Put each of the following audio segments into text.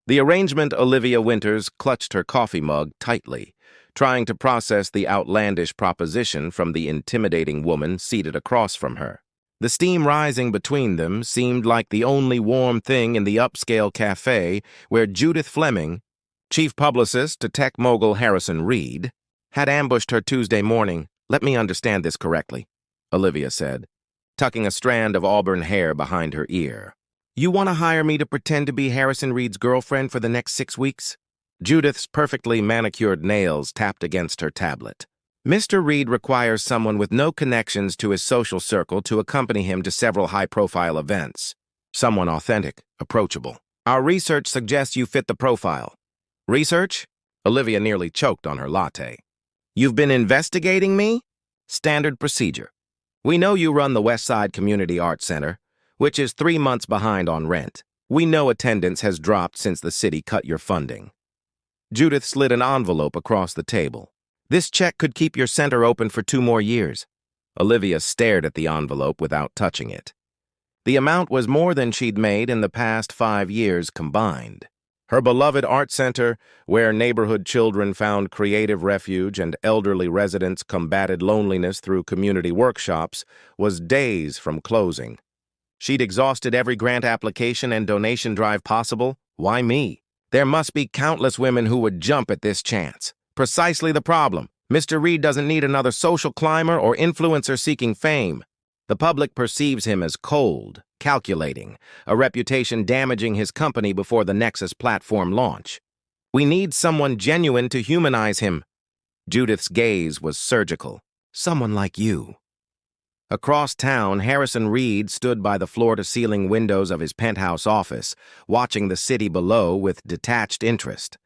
The arrangement Olivia Winters clutched her coffee mug tightly, trying to process the outlandish proposition from the intimidating woman seated across from her. The steam rising between them seemed like the only warm thing in the upscale cafe where Judith Fleming, chief publicist to tech mogul Harrison Reed, had ambushed her Tuesday morning. "Let me understand this correctly," Olivia said, tucking a strand of auburn hair behind her ear. "You want to hire me to pretend to be Harrison Reed's girlfriend for the next 6 weeks?" Judith's perfectly manicured nails tapped against her tablet. "Mr. Reed requires someone with no connections to his social circle to accompany him to several high-profile events. Someone authentic, approachable. Our research suggests you fit the profile." "Research?" Olivia nearly choked on her latte. "You've been investigating me?" "Standard procedure. We know you run the West Side Community Arts Center, which is 3 months behind on rent. We know attendance has dropped since the city cut your funding." Judith slid an envelope across the table. "This check could keep your center open for 2 more years." Olivia stared at the envelope without touching it. The amount was more than she'd made in the past 5 years combined. Her beloved art center, where neighborhood children found creative refuge and elderly residents combated loneliness through community workshops, was days from closing. She'd exhausted every grant application and donation drive possible. Why me? There must be countless women who would jump at this chance. Precisely the problem. Mr. Reed doesn't need another social climber or influencer seeking fame. The public perceives him as cold, calculating, a reputation damaging his company before the Nexus platform launch. We need someone genuine to humanize him. Judith's gaze was surgical. Someone like you. Across town, Harrison Reed stood by the floor-to-ceiling windows of his penthouse office, watching the city below with detached interest.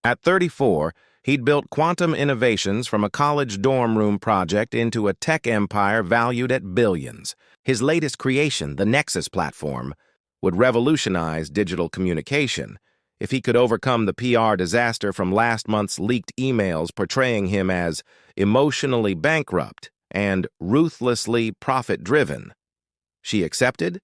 At 34, he'd built quantum innovations from a college dorm room project into a tech empire valued at billions. His latest creation, the Nexus platform, would revolutionize digital communication if he could overcome the PR disaster from last month's leaked emails portraying him as emotionally bankrupt and ruthlessly profit-driven. "She accepted?"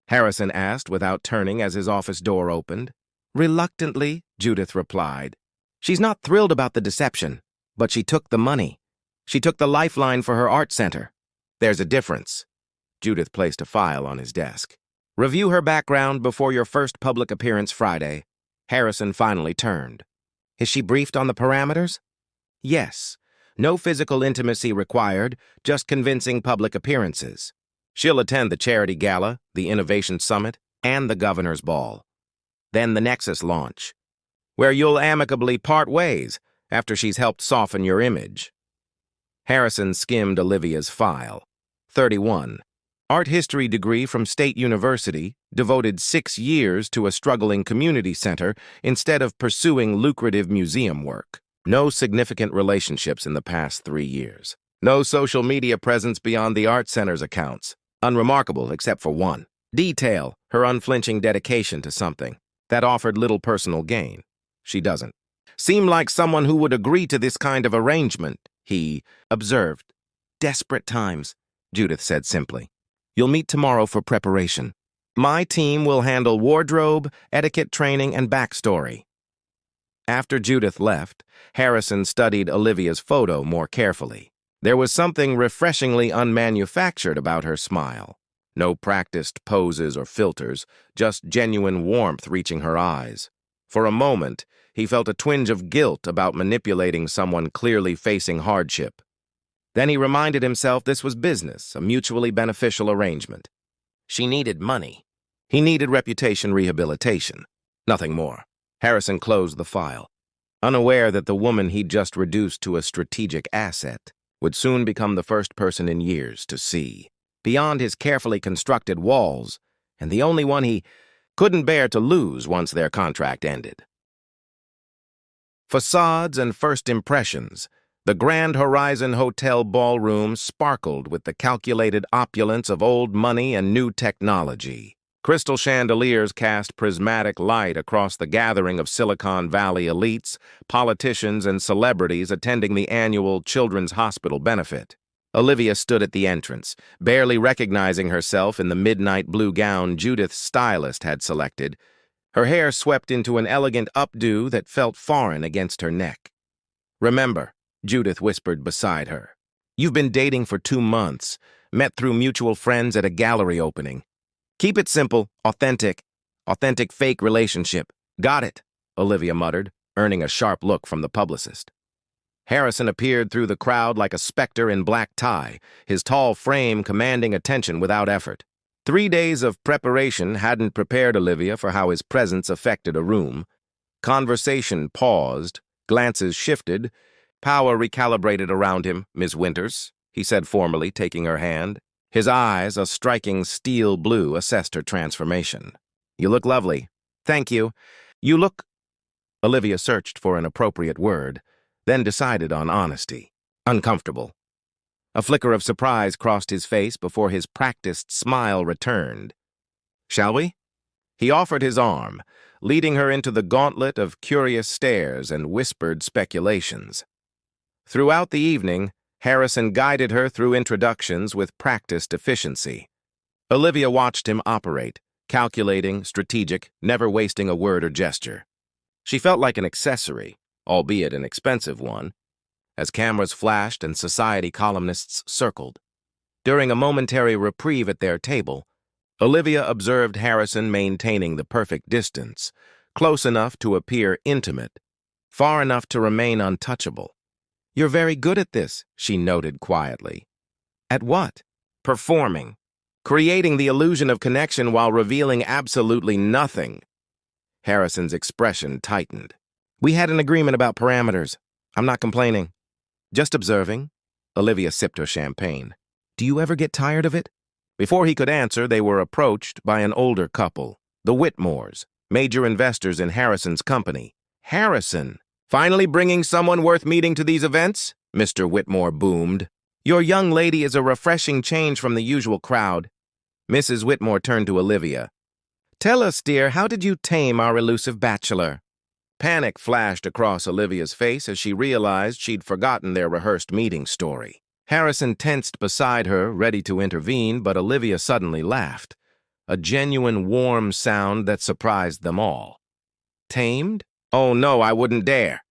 Harrison asked without turning as his office door opened. "Reluctantly," Judith replied. "She's not thrilled about the deception, but she took the money. She took the lifeline for her art center." "There's a difference." Judith placed a file on his desk. "Review her background before your first public appearance Friday." Harrison finally turned. "Is she briefed on the parameters?" "Yes. No physical intimacy required, just convincing public appearances. She'll attend the charity gala, the innovation summit, and the governor's ball. Then the Nexus launch, where you'll amicably part ways after she's helped soften your image." Harrison skimmed Olivia's file. 31. Art history degree from State University, devoted 6 years to a struggling community center instead of pursuing lucrative museum work. No significant relationships in the past 3 years. No social media presence beyond the art center's accounts. Unremarkable except for one. Detail, her unflinching dedication to something that offered little personal gain. She doesn't seem like someone who would agree to this kind of arrangement, he observed. "Desperate times," Judith said simply. "You'll meet tomorrow for preparation. My team will handle wardrobe, etiquette training, and backstory." After Judith left, Harrison studied Olivia's photo more carefully. There was something refreshingly unmanufactured about her smile. No practiced poses or filters, just genuine warmth reaching her eyes. For a moment, he felt a twinge of guilt about manipulating someone clearly facing hardship. Then he reminded himself this was business, a mutually beneficial arrangement. She needed money. He needed reputation rehabilitation. Nothing more. Harrison closed the file, unaware that the woman he'd just reduced to a strategic asset would soon become the first person in years to see beyond his carefully constructed walls, and the only one he couldn't bear to lose once their contract ended. Facades and first impressions. The Grand Horizon Hotel ballroom sparkled with the calculated opulence of old money and new technology. Crystal chandeliers cast prismatic light across the gathering of Silicon Valley elites, politicians, and celebrities attending the annual Children's Hospital benefit. Olivia stood at the entrance, barely recognizing herself in the midnight blue gown Judith's stylist had selected, Her hair swept into an elegant updo that felt foreign against her neck. "Remember," Judith whispered beside her, "you've been dating for 2 months, met through mutual friends at a gallery opening. Keep it simple, authentic. Authentic fake relationship. Got it," Olivia muttered, earning a sharp look from the publicist. Harrison appeared through the crowd like a specter in black tie, his tall frame commanding attention without effort. 3 days of preparation hadn't prepared Olivia for how his presence affected a room. Conversation paused, glances shifted, power recalibrated around him. "Miss Winters," he said formally, taking her hand. His eyes, a striking steel blue, assessed her transformation. "You look lovely." "Thank you. You look—" Olivia searched for an appropriate word, then decided on honesty. "Uncomfortable." A flicker of surprise crossed his face before his practiced smile returned. "Shall we?" He offered his arm, leading her into the gauntlet of curious stares and whispered speculations. Throughout the evening, Harrison guided her through introductions with practiced efficiency. Olivia watched him operate, calculating, strategic, never wasting a word or gesture. She felt like an accessory, albeit an expensive one, as cameras flashed and society columnists circled. During a momentary reprieve at their table, Olivia observed Harrison maintaining the perfect distance, close enough to appear intimate, far enough to remain untouchable. "You're very good at this," she noted quietly. "At what?" "Performing. Creating the illusion of connection while revealing absolutely nothing." Harrison's expression tightened. "We had an agreement about parameters. I'm not complaining. Just observing." Olivia sipped her champagne. "Do you ever get tired of it?" Before he could answer, they were approached by an older couple, the Whitmores, major investors in Harrison's company. "Harrison, finally bringing someone worth meeting to these events?" Mr. Whitmore boomed. "Your young lady is a refreshing change from the usual crowd." Mrs. Whitmore turned to Olivia. "Tell us, dear, how did you tame our elusive bachelor?" Panic flashed across Olivia's face as she realized she'd forgotten their rehearsed meeting story. Harrison tensed beside her, ready to intervene, but Olivia suddenly laughed, a genuine warm sound that surprised them all. "Tamed? Oh no, I wouldn't dare."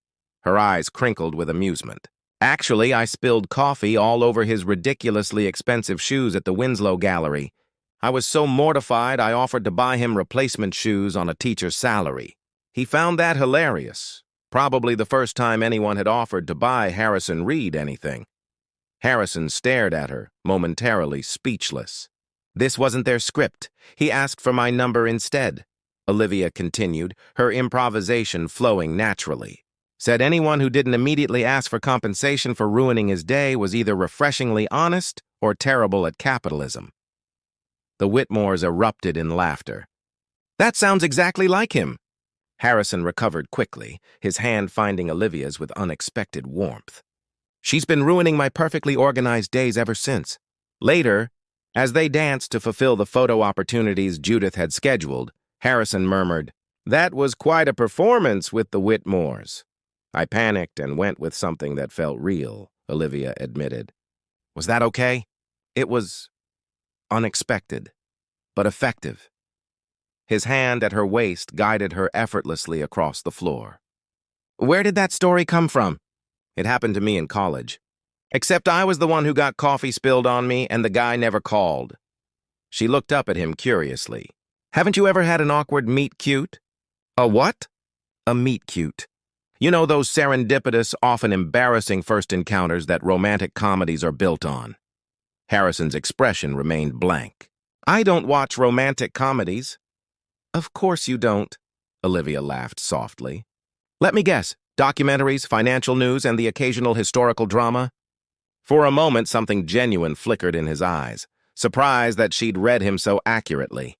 Her eyes crinkled with amusement. "Actually, I spilled coffee all over his ridiculously expensive shoes at the Winslow Gallery. I was so mortified I offered to buy him replacement shoes on a teacher's salary. He found that hilarious, probably the first time anyone had offered to buy Harrison Reed anything." Harrison stared at her, momentarily speechless. "This wasn't their script. He asked for my number instead," Olivia continued, her improvisation flowing naturally. "Said anyone who didn't immediately ask for compensation for ruining his day was either refreshingly honest or terrible at capitalism." The Whitmores erupted in laughter. "That sounds exactly like him." Harrison recovered quickly, his hand finding Olivia's with unexpected warmth. "She's been ruining my perfectly organized days ever since." Later, as they danced to fulfill the photo opportunities Judith had scheduled, Harrison murmured, "That was quite a performance with the Whitmores." "I panicked and went with something that felt real," Olivia admitted. "Was that okay?" "It was unexpected, but effective." His hand at her waist guided her effortlessly across the floor. "Where did that story come from?" "It happened to me in college. Except I was the one who got coffee spilled on me and the guy never called." She looked up at him curiously. "Haven't you ever had an awkward meet-cute?" "A what?" "A meet-cute. You know those serendipitous, often embarrassing first encounters that romantic comedies are built on." Harrison's expression remained blank. "I don't watch romantic comedies." "Of course you don't," Olivia laughed softly. "Let me guess, documentaries, financial news, and the occasional historical drama?" For a moment, something genuine flickered in his eyes, surprised that she'd read him so accurately.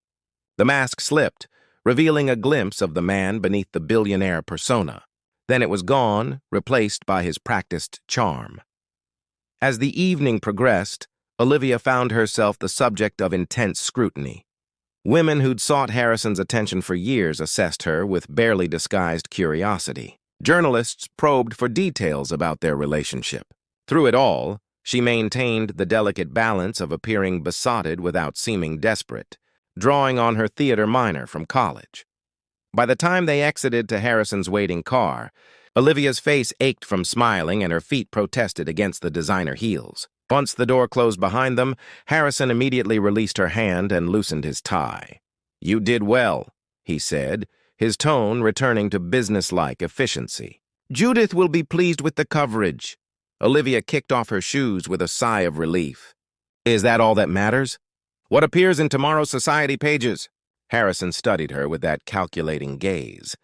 The mask slipped, revealing a glimpse of the man beneath the billionaire persona. Then it was gone, replaced by his practiced charm. As the evening progressed, Olivia found herself the subject of intense scrutiny. Women who'd sought Harrison's attention for years assessed her with barely disguised curiosity. Journalists probed for details about their relationship. Through it all, she maintained the delicate balance of appearing besotted without seeming desperate, drawing on her theater minor from college. By the time they exited to Harrison's waiting car, Olivia's face ached from smiling and her feet protested against the designer heels. Once the door closed behind them, Harrison immediately released her hand and loosened his tie. "You did well," he said, his tone returning to businesslike efficiency. "Judith will be pleased with the coverage." Olivia kicked off her shoes with a sigh of relief. "Is that all that matters? What appears in tomorrow's society pages?" Harrison studied her with that calculating gaze.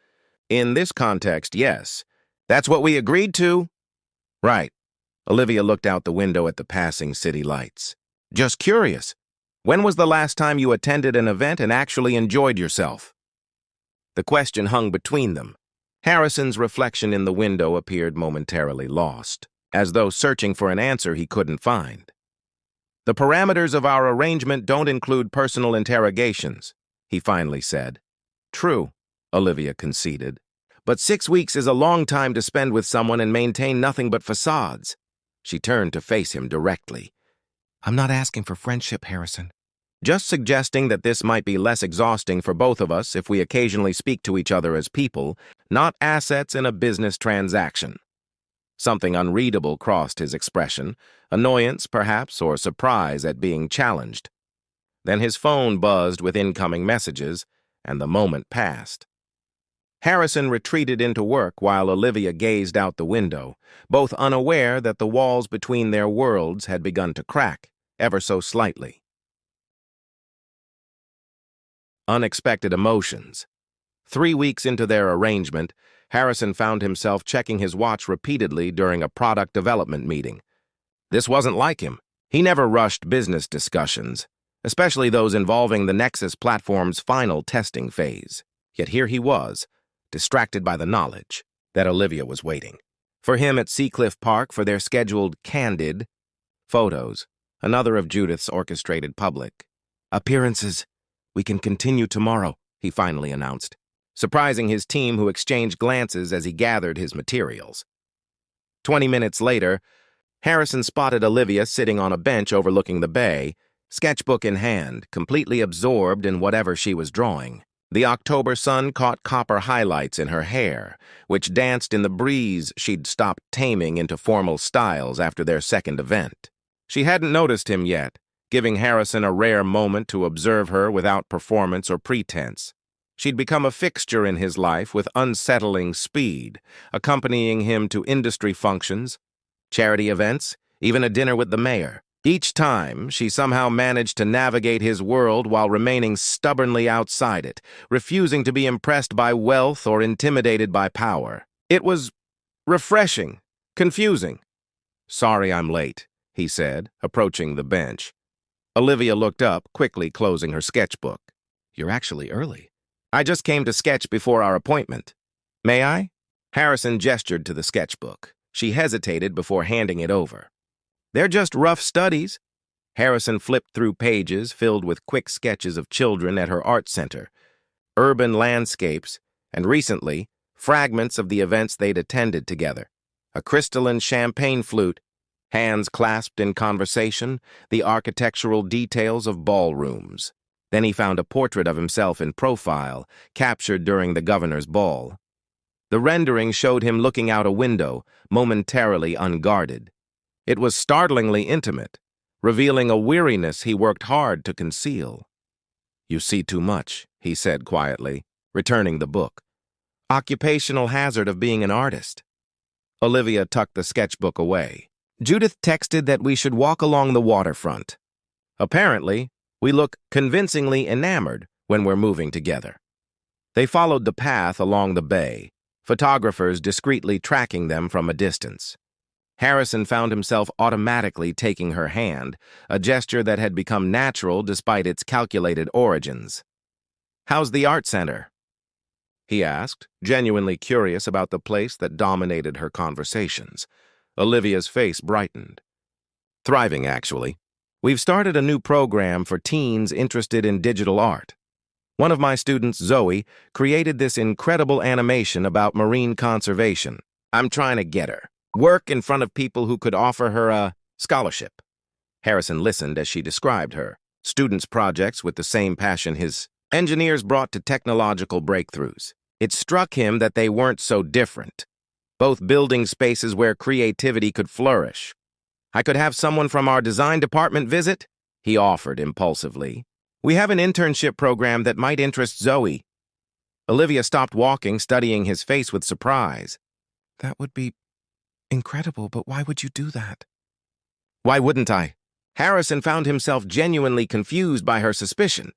"In this context, yes. That's what we agreed to." "Right." Olivia looked out the window at the passing city lights. "Just curious. When was the last time you attended an event and actually enjoyed yourself?" The question hung between them. Harrison's reflection in the window appeared momentarily lost, as though searching for an answer he couldn't find. "The parameters of our arrangement don't include personal interrogations," he finally said. "True," Olivia conceded. "But 6 weeks is a long time to spend with someone and maintain nothing but facades." She turned to face him directly. "I'm not asking for friendship, Harrison. Just suggesting that this might be less exhausting for both of us if we occasionally speak to each other as people, not assets in a business transaction." Something unreadable crossed his expression, annoyance, perhaps, or surprise at being challenged. Then his phone buzzed with incoming messages, and the moment passed. Harrison retreated into work while Olivia gazed out the window, both unaware that the walls between their worlds had begun to crack, ever so slightly. Unexpected emotions. 3 weeks into their arrangement, Harrison found himself checking his watch repeatedly during a product development meeting. This wasn't like him. He never rushed business discussions, especially those involving the Nexus platform's final testing phase. Yet here he was, distracted by the knowledge that Olivia was waiting for him at Seacliff Park for their scheduled candid photos, another of Judith's orchestrated public appearances. "We can continue tomorrow," he finally announced, surprising his team who exchanged glances as he gathered his materials. 20 minutes later, Harrison spotted Olivia sitting on a bench overlooking the bay, sketchbook in hand, completely absorbed in whatever she was drawing. The October sun caught copper highlights in her hair, which danced in the breeze she'd stopped taming into formal styles after their second event. She hadn't noticed him yet, giving Harrison a rare moment to observe her without performance or pretense. She'd become a fixture in his life with unsettling speed, accompanying him to industry functions, charity events, even a dinner with the mayor. Each time, she somehow managed to navigate his world while remaining stubbornly outside it, refusing to be impressed by wealth or intimidated by power. It was refreshing, confusing. "Sorry I'm late," he said, approaching the bench. Olivia looked up, quickly closing her sketchbook. "You're actually early." "I just came to sketch before our appointment." "May I?" Harrison gestured to the sketchbook. She hesitated before handing it over. "They're just rough studies." Harrison flipped through pages filled with quick sketches of children at her art center, urban landscapes, and recently, fragments of the events they'd attended together. A crystalline champagne flute, hands clasped in conversation, the architectural details of ballrooms. Then he found a portrait of himself in profile, captured during the governor's ball. The rendering showed him looking out a window, momentarily unguarded. It was startlingly intimate, revealing a weariness he worked hard to conceal. "You see too much," he said quietly, returning the book. "Occupational hazard of being an artist." Olivia tucked the sketchbook away. "Judith texted that we should walk along the waterfront. Apparently, we look convincingly enamored when we're moving together." They followed the path along the bay, photographers discreetly tracking them from a distance. Harrison found himself automatically taking her hand, a gesture that had become natural despite its calculated origins. "How's the art center?" he asked, genuinely curious about the place that dominated her conversations. Olivia's face brightened. "Thriving, actually. We've started a new program for teens interested in digital art. One of my students, Zoe, created this incredible animation about marine conservation. I'm trying to get her work in front of people who could offer her a scholarship." Harrison listened as she described her students' projects with the same passion his Engineers brought to technological breakthroughs. It struck him that they weren't so different, both building spaces where creativity could flourish. "I could have someone from our design department visit," he offered impulsively. "We have an internship program that might interest Zoe." Olivia stopped walking, studying his face with surprise. "That would be incredible, but why would you do that?" "Why wouldn't I?" Harrison found himself genuinely confused by her suspicion.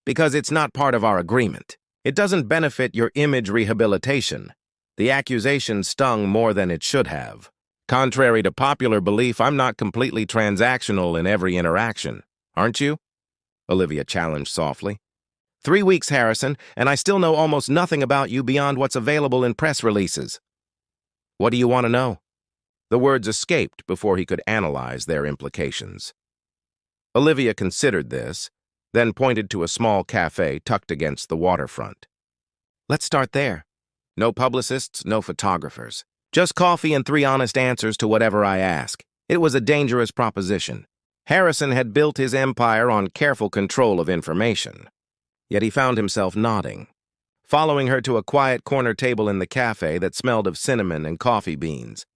"Because it's not part of our agreement. It doesn't benefit your image rehabilitation." The accusation stung more than it should have. "Contrary to popular belief, I'm not completely transactional in every interaction. Aren't you?" Olivia challenged softly. 3 weeks, Harrison, and I still know almost nothing about you beyond what's available in press releases." "What do you want to know?" The words escaped before he could analyze their implications. Olivia considered this, then pointed to a small cafe tucked against the waterfront. "Let's start there. No publicists, no photographers. Just coffee and 3 honest answers to whatever I ask." It was a dangerous proposition. Harrison had built his empire on careful control of information. Yet he found himself nodding, following her to a quiet corner table in the cafe that smelled of cinnamon and coffee beans.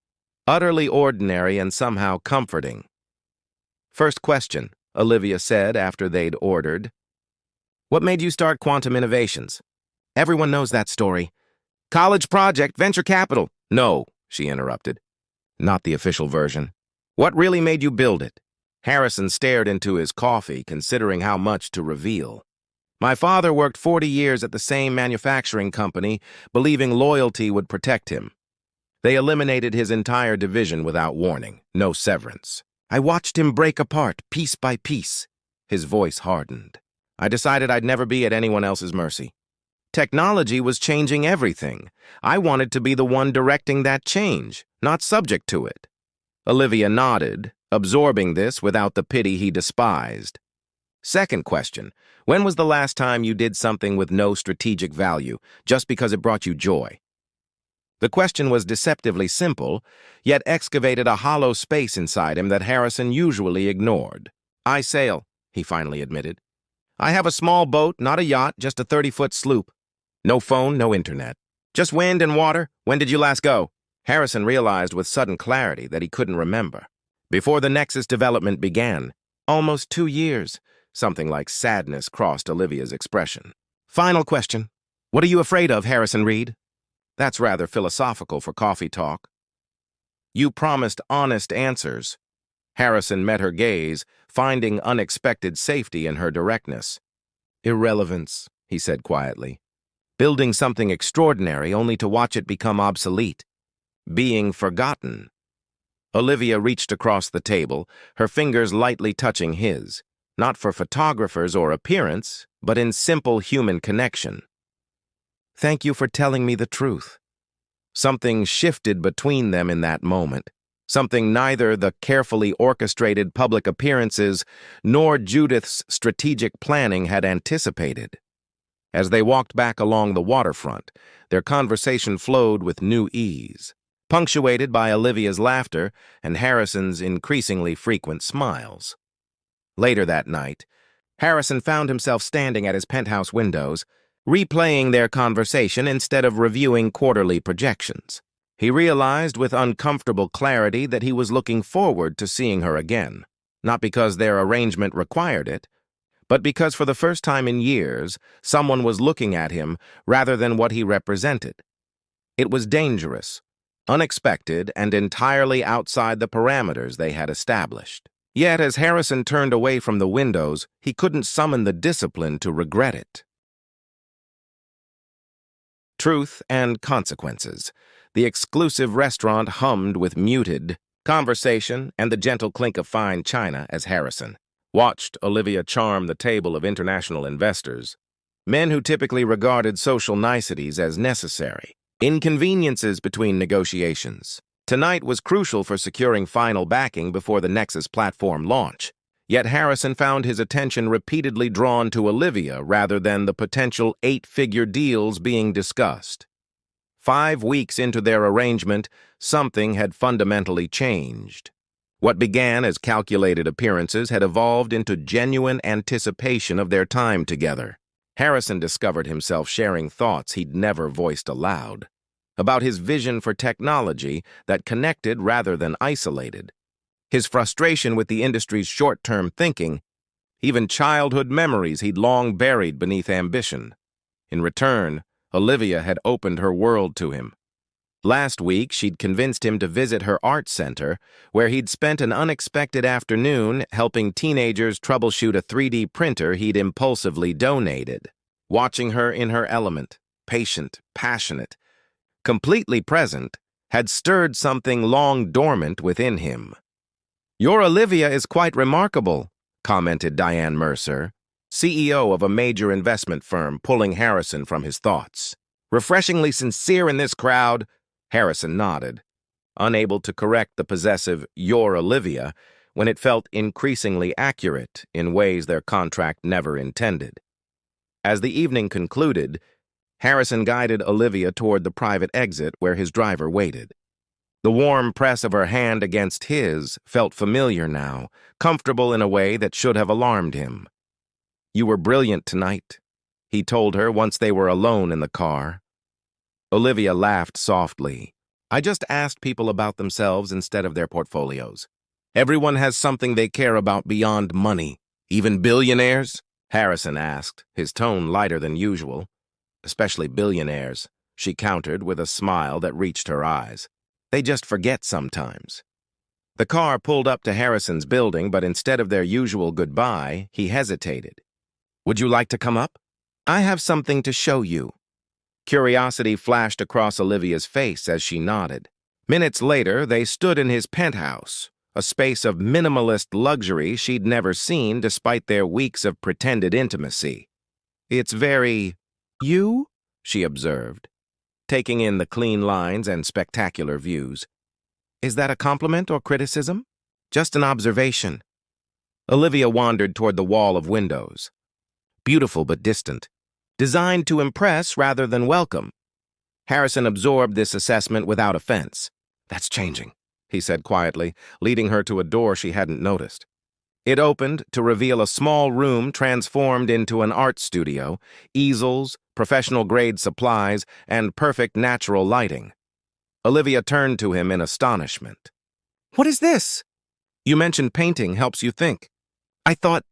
Utterly ordinary and somehow comforting. "First question," Olivia said after they'd ordered. "What made you start Quantum Innovations?" "Everyone knows that story. College project, venture capital." "No," she interrupted. "Not the official version. What really made you build it?" Harrison stared into his coffee, considering how much to reveal. "My father worked 40 years at the same manufacturing company, believing loyalty would protect him. They eliminated his entire division without warning, no severance. I watched him break apart, piece by piece." His voice hardened. "I decided I'd never be at anyone else's mercy. Technology was changing everything. I wanted to be the one directing that change, not subject to it." Olivia nodded, absorbing this without the pity he despised. "Second question, when was the last time you did something with no strategic value, just because it brought you joy?" The question was deceptively simple, yet excavated a hollow space inside him that Harrison usually ignored. "I sail," he finally admitted. "I have a small boat, not a yacht, just a 30-foot sloop. No phone, no internet. Just wind and water. When did you last go?" Harrison realized with sudden clarity that he couldn't remember. Before the Nexus development began. "Almost 2 years." Something like sadness crossed Olivia's expression. "Final question. What are you afraid of, Harrison Reed?" "That's rather philosophical for coffee talk." "You promised honest answers." Harrison met her gaze, finding unexpected safety in her directness. "Irrelevance," he said quietly. "Building something extraordinary only to watch it become obsolete. Being forgotten." Olivia reached across the table, her fingers lightly touching his, not for photographers or appearance, but in simple human connection. "Thank you for telling me the truth." Something shifted between them in that moment, something neither the carefully orchestrated public appearances nor Judith's strategic planning had anticipated. As they walked back along the waterfront, their conversation flowed with new ease, punctuated by Olivia's laughter and Harrison's increasingly frequent smiles. Later that night, Harrison found himself standing at his penthouse windows, replaying their conversation instead of reviewing quarterly projections. He realized with uncomfortable clarity that he was looking forward to seeing her again, not because their arrangement required it, but because for the first time in years, someone was looking at him rather than what he represented. It was dangerous, unexpected, and entirely outside the parameters they had established. Yet, as Harrison turned away from the windows, he couldn't summon the discipline to regret it. Truth and consequences. The exclusive restaurant hummed with muted conversation and the gentle clink of fine china as Harrison watched Olivia charm the table of international investors, men who typically regarded social niceties as necessary, inconveniences between negotiations. Tonight was crucial for securing final backing before the Nexus platform launch, yet Harrison found his attention repeatedly drawn to Olivia rather than the potential 8-figure deals being discussed. 5 weeks into their arrangement, something had fundamentally changed. What began as calculated appearances had evolved into genuine anticipation of their time together. Harrison discovered himself sharing thoughts he'd never voiced aloud, about his vision for technology that connected rather than isolated, his frustration with the industry's short-term thinking, even childhood memories he'd long buried beneath ambition. In return, Olivia had opened her world to him. Last week, she'd convinced him to visit her art center, where he'd spent an unexpected afternoon helping teenagers troubleshoot a 3D printer he'd impulsively donated. Watching her in her element, patient, passionate, completely present, had stirred something long dormant within him. "Your Olivia is quite remarkable," commented Diane Mercer, CEO of a major investment firm, pulling Harrison from his thoughts. "Refreshingly sincere in this crowd." Harrison nodded, unable to correct the possessive "your Olivia" when it felt increasingly accurate in ways their contract never intended. As the evening concluded, Harrison guided Olivia toward the private exit where his driver waited. The warm press of her hand against his felt familiar now, comfortable in a way that should have alarmed him. "You were brilliant tonight," he told her once they were alone in the car. Olivia laughed softly. "I just asked people about themselves instead of their portfolios. Everyone has something they care about beyond money. Even billionaires?" Harrison asked, his tone lighter than usual. "Especially billionaires," she countered with a smile that reached her eyes. "They just forget sometimes." The car pulled up to Harrison's building, but instead of their usual goodbye, he hesitated. "Would you like to come up? I have something to show you." Curiosity flashed across Olivia's face as she nodded. Minutes later, they stood in his penthouse, a space of minimalist luxury she'd never seen despite their weeks of pretended intimacy. "It's very you," she observed, taking in the clean lines and spectacular views. "Is that a compliment or criticism?" "Just an observation." Olivia wandered toward the wall of windows. Beautiful but distant, designed to impress rather than welcome. Harrison absorbed this assessment without offense. "That's changing," he said quietly, leading her to a door she hadn't noticed. It opened to reveal a small room transformed into an art studio, easels, professional-grade supplies, and perfect natural lighting. Olivia turned to him in astonishment. "What is this?" "You mentioned painting helps you think. I thought,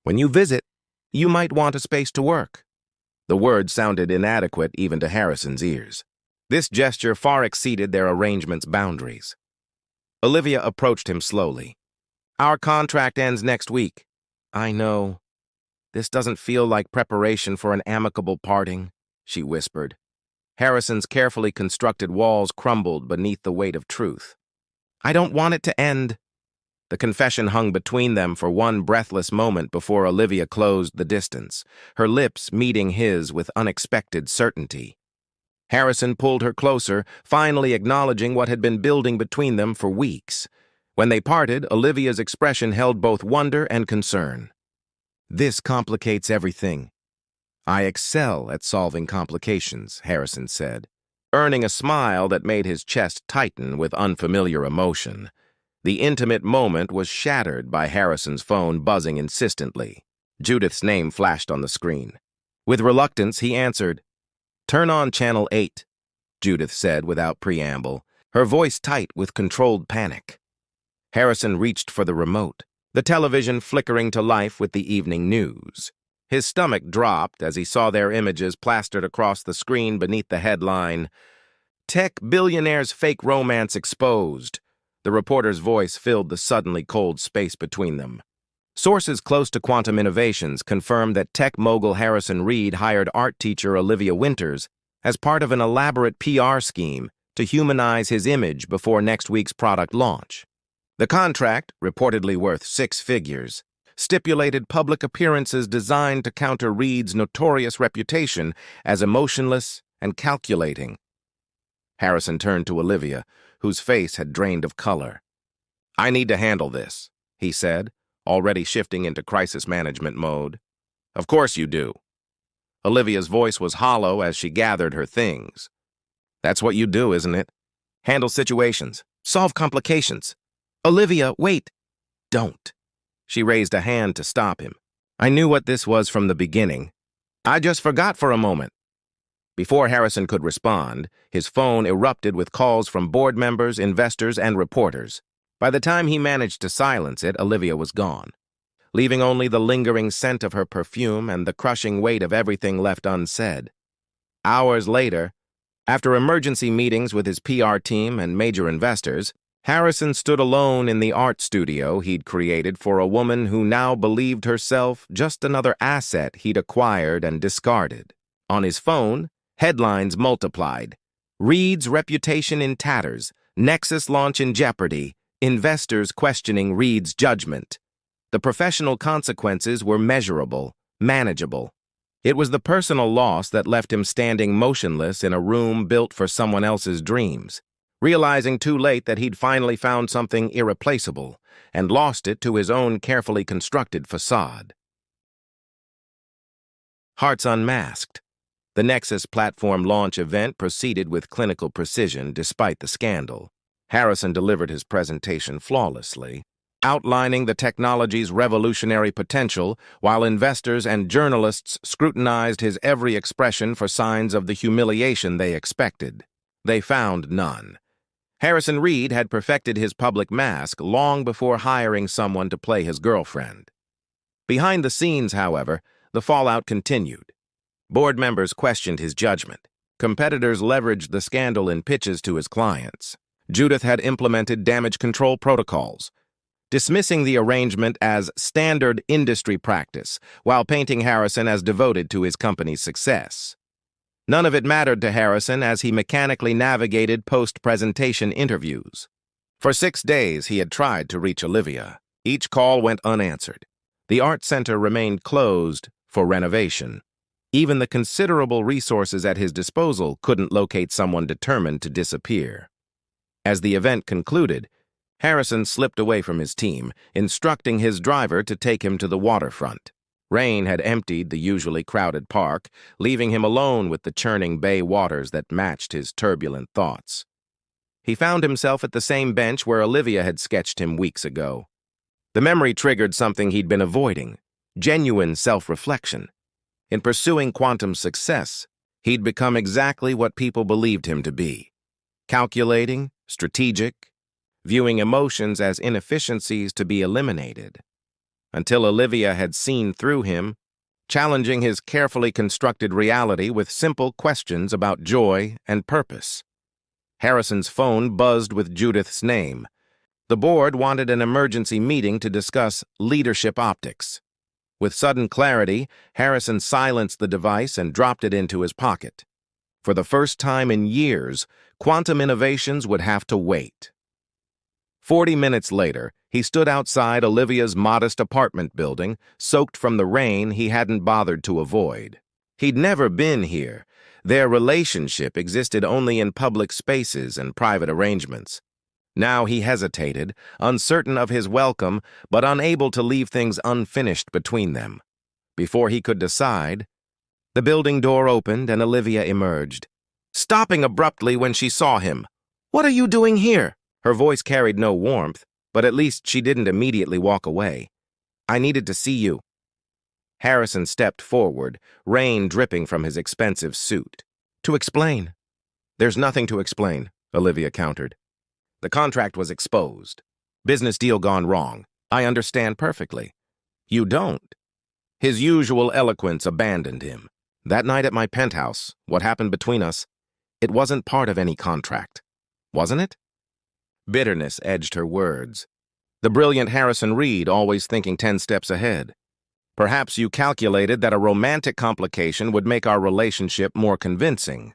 when you visit, you might want a space to work." The words sounded inadequate even to Harrison's ears. This gesture far exceeded their arrangement's boundaries. Olivia approached him slowly. "Our contract ends next week." "I know. This doesn't feel like preparation for an amicable parting," she whispered. Harrison's carefully constructed walls crumbled beneath the weight of truth. "I don't want it to end." The confession hung between them for one breathless moment before Olivia closed the distance, her lips meeting his with unexpected certainty. Harrison pulled her closer, finally acknowledging what had been building between them for weeks. When they parted, Olivia's expression held both wonder and concern. "This complicates everything." "I excel at solving complications," Harrison said, earning a smile that made his chest tighten with unfamiliar emotion. The intimate moment was shattered by Harrison's phone buzzing insistently. Judith's name flashed on the screen. With reluctance, he answered. "Turn on Channel 8, Judith said without preamble, her voice tight with controlled panic. Harrison reached for the remote, the television flickering to life with the evening news. His stomach dropped as he saw their images plastered across the screen beneath the headline, "Tech Billionaire's Fake Romance Exposed." The reporter's voice filled the suddenly cold space between them. Sources close to quantum innovations confirmed that tech mogul Harrison Reed hired art teacher Olivia Winters as part of an elaborate PR scheme to humanize his image before next week's product launch. The contract, reportedly worth 6 figures, stipulated public appearances designed to counter Reed's notorious reputation as emotionless and calculating. Harrison turned to Olivia, whose face had drained of color. "I need to handle this," he said, already shifting into crisis management mode. "Of course you do." Olivia's voice was hollow as she gathered her things. "That's what you do, isn't it? Handle situations, solve complications." "Olivia, wait." "Don't." She raised a hand to stop him. "I knew what this was from the beginning. I just forgot for a moment. Before Harrison could respond, his phone erupted with calls from board members, investors, and reporters. By the time he managed to silence it, Olivia was gone, leaving only the lingering scent of her perfume and the crushing weight of everything left unsaid. Hours later, after emergency meetings with his PR team and major investors, Harrison stood alone in the art studio he'd created for a woman who now believed herself just another asset he'd acquired and discarded. On his phone, headlines multiplied. Reed's reputation in tatters, Nexus launch in jeopardy, investors questioning Reed's judgment. The professional consequences were measurable, manageable. It was the personal loss that left him standing motionless in a room built for someone else's dreams, realizing too late that he'd finally found something irreplaceable and lost it to his own carefully constructed facade. Hearts Unmasked. The Nexus platform launch event proceeded with clinical precision despite the scandal. Harrison delivered his presentation flawlessly, outlining the technology's revolutionary potential while investors and journalists scrutinized his every expression for signs of the humiliation they expected. They found none. Harrison Reed had perfected his public mask long before hiring someone to play his girlfriend. Behind the scenes, however, the fallout continued. Board members questioned his judgment. Competitors leveraged the scandal in pitches to his clients. Judith had implemented damage control protocols, dismissing the arrangement as standard industry practice while painting Harrison as devoted to his company's success. None of it mattered to Harrison as he mechanically navigated post-presentation interviews. For 6 days, he had tried to reach Olivia. Each call went unanswered. The art center remained closed for renovation. Even the considerable resources at his disposal couldn't locate someone determined to disappear. As the event concluded, Harrison slipped away from his team, instructing his driver to take him to the waterfront. Rain had emptied the usually crowded park, leaving him alone with the churning bay waters that matched his turbulent thoughts. He found himself at the same bench where Olivia had sketched him weeks ago. The memory triggered something he'd been avoiding: genuine self-reflection. In pursuing quantum success, he'd become exactly what people believed him to be: calculating, strategic, viewing emotions as inefficiencies to be eliminated. Until Olivia had seen through him, challenging his carefully constructed reality with simple questions about joy and purpose. Harrison's phone buzzed with Judith's name. The board wanted an emergency meeting to discuss leadership optics. With sudden clarity, Harrison silenced the device and dropped it into his pocket. For the first time in years, quantum innovations would have to wait. 40 minutes later, he stood outside Olivia's modest apartment building, soaked from the rain he hadn't bothered to avoid. He'd never been here. Their relationship existed only in public spaces and private arrangements. Now he hesitated, uncertain of his welcome, but unable to leave things unfinished between them. Before he could decide, the building door opened and Olivia emerged, stopping abruptly when she saw him. "What are you doing here?" Her voice carried no warmth, but at least she didn't immediately walk away. "I needed to see you." Harrison stepped forward, rain dripping from his expensive suit. "To explain." "There's nothing to explain," Olivia countered. "The contract was exposed. Business deal gone wrong. I understand perfectly." "You don't." His usual eloquence abandoned him. "That night at my penthouse, what happened between us, it wasn't part of any contract. Wasn't it?" Bitterness edged her words. The brilliant Harrison Reed, always thinking 10 steps ahead. "Perhaps you calculated that a romantic complication would make our relationship more convincing."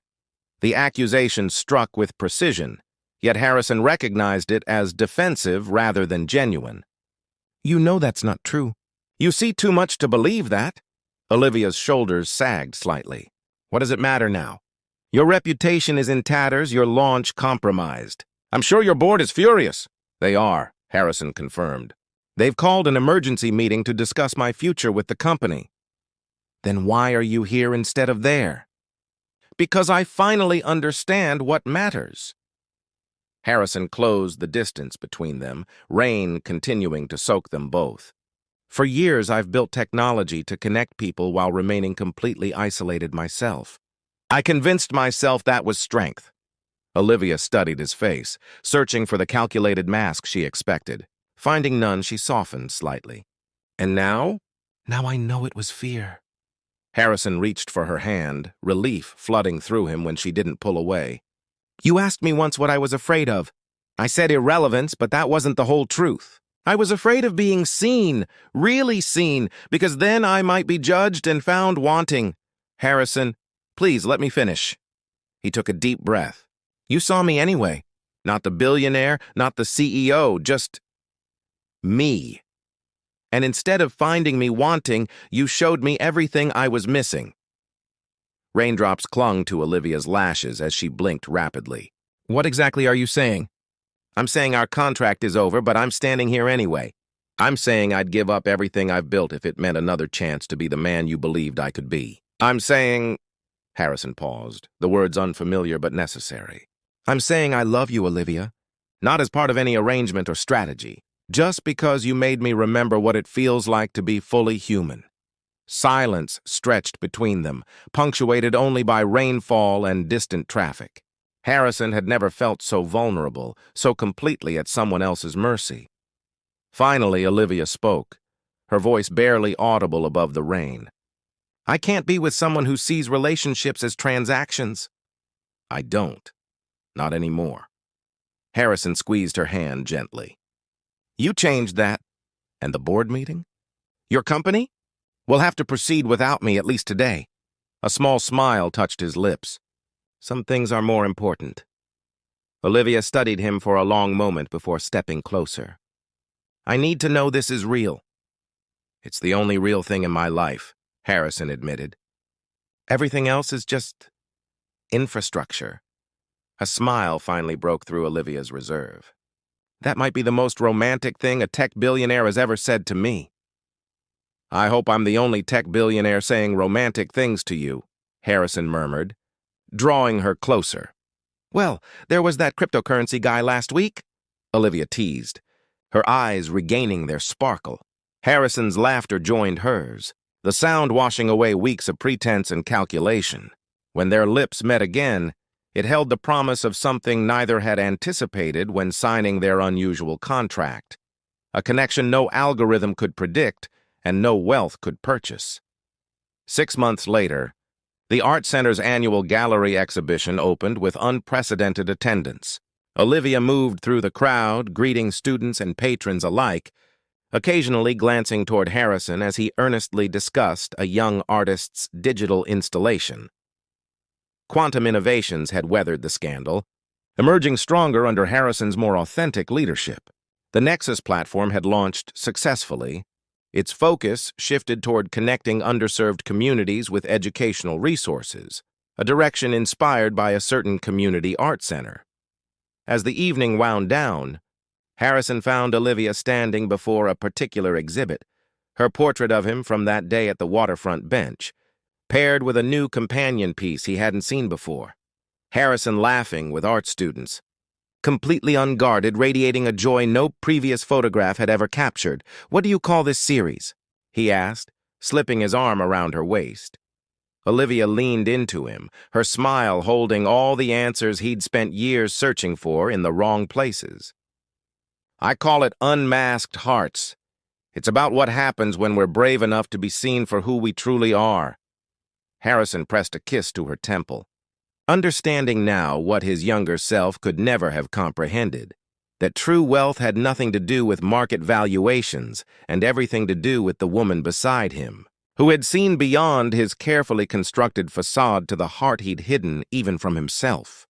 The accusation struck with precision, yet Harrison recognized it as defensive rather than genuine. "You know that's not true. You see too much to believe that." Olivia's shoulders sagged slightly. "What does it matter now? Your reputation is in tatters, your launch compromised. I'm sure your board is furious." "They are," Harrison confirmed. "They've called an emergency meeting to discuss my future with the company." "Then why are you here instead of there?" "Because I finally understand what matters." Harrison closed the distance between them, rain continuing to soak them both. For years, I've built technology to connect people while remaining completely isolated myself. I convinced myself that was strength. Olivia studied his face, searching for the calculated mask she expected. Finding none, she softened slightly. And now? Now I know it was fear. Harrison reached for her hand, relief flooding through him when she didn't pull away. You asked me once what I was afraid of. I said irrelevance, but that wasn't the whole truth. I was afraid of being seen, really seen, because then I might be judged and found wanting. Harrison, please let me finish. He took a deep breath. You saw me anyway. Not the billionaire, not the CEO, just me. And instead of finding me wanting, you showed me everything I was missing. Raindrops clung to Olivia's lashes as she blinked rapidly. What exactly are you saying? I'm saying our contract is over, but I'm standing here anyway. I'm saying I'd give up everything I've built if it meant another chance to be the man you believed I could be. I'm saying... Harrison paused, the words unfamiliar but necessary. I'm saying I love you, Olivia. Not as part of any arrangement or strategy. Just because you made me remember what it feels like to be fully human. Silence stretched between them, punctuated only by rainfall and distant traffic. Harrison had never felt so vulnerable, so completely at someone else's mercy. Finally, Olivia spoke, her voice barely audible above the rain. I can't be with someone who sees relationships as transactions. I don't. Not anymore. Harrison squeezed her hand gently. You changed that. And the board meeting? Your company? Will have to proceed without me, at least today. A small smile touched his lips. Some things are more important. Olivia studied him for a long moment before stepping closer. I need to know this is real. It's the only real thing in my life, Harrison admitted. Everything else is just infrastructure. A smile finally broke through Olivia's reserve. That might be the most romantic thing a tech billionaire has ever said to me. I hope I'm the only tech billionaire saying romantic things to you, Harrison murmured, drawing her closer. Well, there was that cryptocurrency guy last week, Olivia teased, her eyes regaining their sparkle. Harrison's laughter joined hers, the sound washing away weeks of pretense and calculation. When their lips met again, it held the promise of something neither had anticipated when signing their unusual contract, a connection no algorithm could predict and no wealth could purchase. 6 months later, the Art Center's annual gallery exhibition opened with unprecedented attendance. Olivia moved through the crowd, greeting students and patrons alike, occasionally glancing toward Harrison as he earnestly discussed a young artist's digital installation. Quantum Innovations had weathered the scandal, emerging stronger under Harrison's more authentic leadership. The Nexus platform had launched successfully. Its focus shifted toward connecting underserved communities with educational resources, a direction inspired by a certain community art center. As the evening wound down, Harrison found Olivia standing before a particular exhibit, her portrait of him from that day at the waterfront bench, paired with a new companion piece he hadn't seen before. Harrison laughing with art students, completely unguarded, radiating a joy no previous photograph had ever captured. What do you call this series? He asked, slipping his arm around her waist. Olivia leaned into him, her smile holding all the answers he'd spent years searching for in the wrong places. I call it Unmasked Hearts. It's about what happens when we're brave enough to be seen for who we truly are. Harrison pressed a kiss to her temple, understanding now what his younger self could never have comprehended, that true wealth had nothing to do with market valuations and everything to do with the woman beside him, who had seen beyond his carefully constructed facade to the heart he'd hidden even from himself.